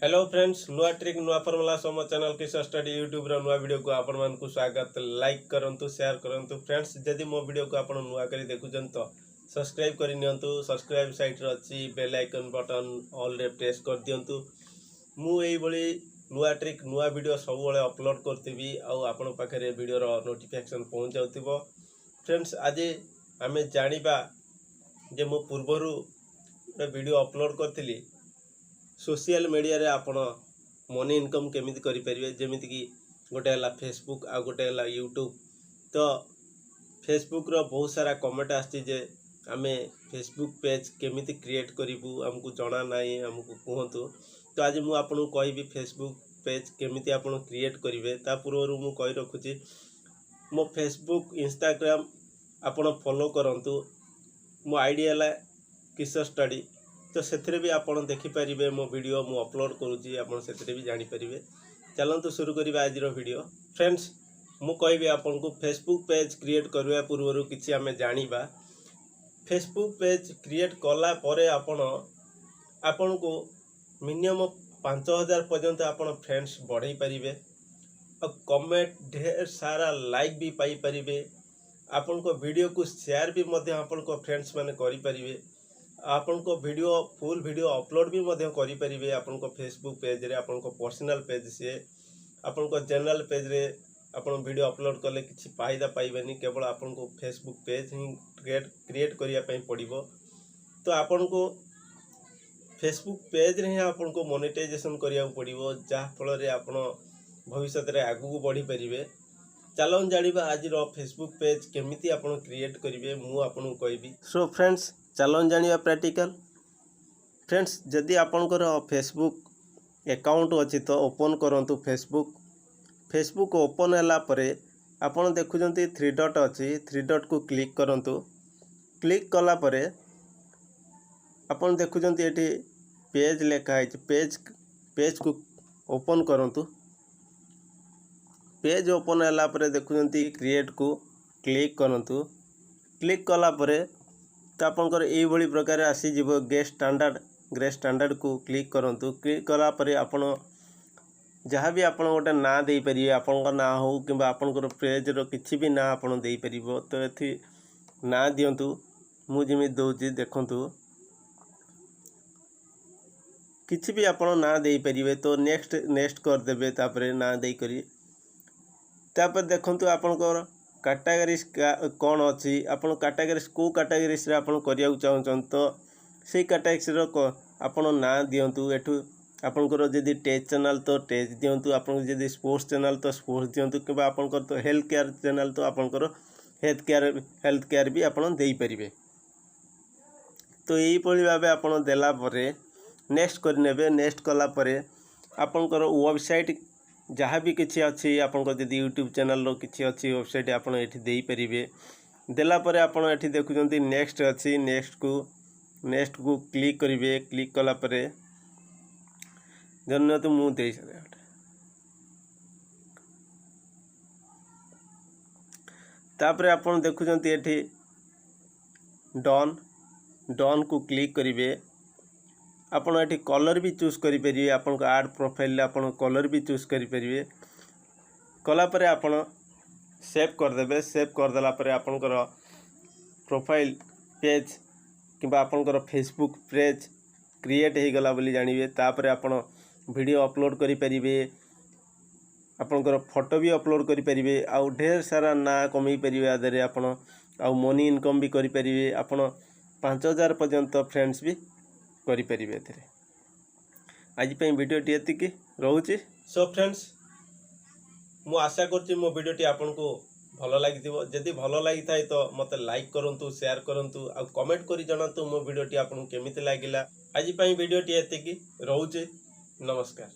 Hello friends नुआ trick नुआ formula सम channel किशोर study YouTube रो नुआ वीडियो को आपण मानकु स्वागत। लाइक करंतु शेयर करंतु फ्रेंड्स जदि मो वीडियो को आपण नुआ करी देखुचन तो सब्सक्राइब करि नियंतु। सब्सक्राइब साइट रो अछि बेल आइकन बटन ऑल रे प्रेस कर दियंतु। मु एई बळी नुआ ट्रिक नुआ वीडियो सब बळे अपलोड करथिबी आ आपण पाखरे वीडियो रो नोटिफिकेशन पहुंच जाउथिबो। फ्रेंड्स आज आमे जानिबा जे मो पूर्वरु वीडियो अपलोड करथिली सोशल मीडिया रे आपण मनी इनकम केमिति करि परिबे। जेमिति कि गोटे हला फेसबुक आ गोटे हला यूट्यूब। तो फेसबुक रो बहुत सारा कमेंट आछि जे आमे फेसबुक पेज केमिति क्रिएट करिवु हमकु जणा नाही हमकु कहंतु। तो आज मु आपन कहबी फेसबुक पेज केमिति आपण क्रिएट करिवे। ता पूर्वरु मु कहि रखुची मो फेसबुक इंस्टाग्राम आपण फॉलो करंतु। मो आईडी हला किशोर स्टडी। तो से भी आप देखिपारे मो वीडियो मु अपलोड करुँची आप भी जानीपारे। चलतु शुरू करवा आज वीडियो। फ्रेंड्स मु कहबी आपन को फेसबुक पेज क्रिएट करने पूर्व किसी आम जाना। फेसबुक पेज क्रिएट कला परे आपन को मिनिमम 5000 पर्यंत आपन फ्रेंड्स बढ़ई पारे और कमेंट ढेर सारा लाइक भी पाई पारे। आपन को वीडियो को शेयर भी आपन को फ्रेंड्स माने करि पारिबे। आपन को वीडियो फुल वीडियो अपलोड भी करि पारिबे। आपन को फेसबुक पेज रे आपन को पर्सनल पेज से आपन को जनरल पेज रे आपन वीडियो अपलोड कले किछि फायदा पाइबेनी। केवल आपन को फेसबुक पेज ही क्रिएट करिया पई पड़िबो। तो आपन को फेसबुक पेज रे आपन को मोनेटाइजेशन करिया पड़िबो जा फल रे आपन भविष्य रे आगु बढ़ी पारिबे। चलन जानिबा आज रो फेसबुक पेज केमिति आपन क्रिएट करिवे मु आपन कहबी। सो फ्रेंड्स चलन जानिबा प्रैक्टिकल। फ्रेंड्स जदि आपनकर फेसबुक अकाउंट अच्छी तो ओपन करंतु फेसबुक ओपन हैला परे आपन देखुजंती 3 डॉट अच्छी 3 डॉट को क्लिक करंतु। क्लिक कला परे आपन देखुजंती एठी पेज लेखा है। पेज को ओपन करंतु। पेज ओपन हैला परे देखुजंती क्रिएट को क्लिक करंतु। क्लिक कला परे तो आपनकर एई भली प्रकार आसी जीवो ग्रे स्टैंडर्ड को क्लिक करंतु। क्लिक कला परे आपन जहाँ भी आपन गोटे ना दे परिए आपन ना हो कि आपनकर पेज रो किछि भी ना आपन दे परिबो। तो एथि ना दियंतु मु जिमि दोची देखंतु किछि भी आपन ना दे परिबे। तो नेक्स्ट कर देबे। तापरे ना दे करी तापर देखंतु आपनकर कैटेगरीज कौन अच्छी आपन कैटेगरीज को कैटेगरीज रे आपन करिया चाहछन। तो से कैटेगरीज रो आपन ना दियंतु। एठु आपनकर जदि टेज चैनल तो टेज दियंतु। आपन जदि स्पोर्ट्स चैनल तो स्पोर्ट्स दियंतु। कि आपनकर तो हेल्थ केयर चैनल तो आपनकर हेल्थ केयर भी आपन देई परिबे। तो यही पळी भाबे आपन देला परे नेक्स्ट करनेबे। नेक्स्ट कला परे आपनकर वेबसाइट जहाँ भी किसी अच्छी आपन जदि यूट्यूब चैनल रो किसी अच्छी वेबसाइट आपन एठी देई परिबे। देला परे आपन एठी देखुजंती नेक्स्ट अच्छी नेक्स्ट को क्लिक करिवे। क्लिक कला परे जन्नत मु देई सरे तापरे आपन देखुजंती एठी डन को क्लिक करिवे। आपन एठी कलर भी चूज करि परिबे। आपन को ऐड प्रोफाइल ले आपन कलर भी चूज करि परिबे। कला परे आपन सेव कर देबे। सेव कर देला परे आपन कर प्रोफाइल पेज किबा आपन कर फेसबुक पेज क्रिएट हे गला बोली जानिबे। तापरे आपन वीडियो अपलोड करि परिबे। आपन कर फोटो भी अपलोड करि परिबे। आ ढेर सारा ना कमई परिबे। आदरे आपन आ मनी इनकम भी करि परिबे। आपन 5000 पर्यंत फ्रेंड्स भी करि परिबे। एथरे आज पे वीडियो टी एतिकी रहउची। सो फ्रेंड्स मु आशा करछि मो वीडियो टी आपन को भलो लागिथिबो। जदि भलो लागि थाए तो मते लाइक करंतु शेयर करंतु आ कमेंट करि जणांतु मो वीडियो टी आपन केमिति लागिला। आज पे वीडियो टी एतिकी रहउची। नमस्कार।